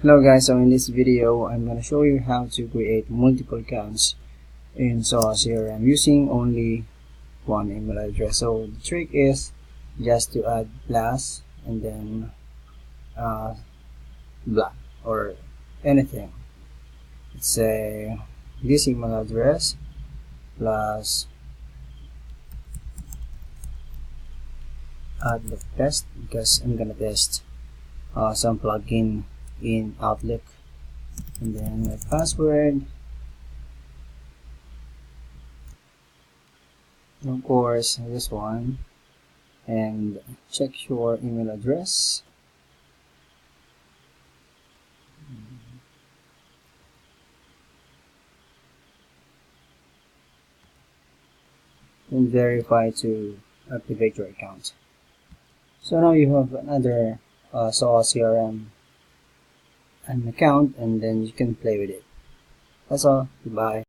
Hello guys, so in this video I'm going to show you how to create multiple accounts in Zoho CRM using only one email address. So the trick is just to add plus and then blah or anything. Let's say this email address plus add the test because I'm gonna test some plugin in Outlook, and then my password, and of course this one, and check your email address. And verify to activate your account. So now you have another Zoho CRM an account, and then you can play with it. That's all. Goodbye.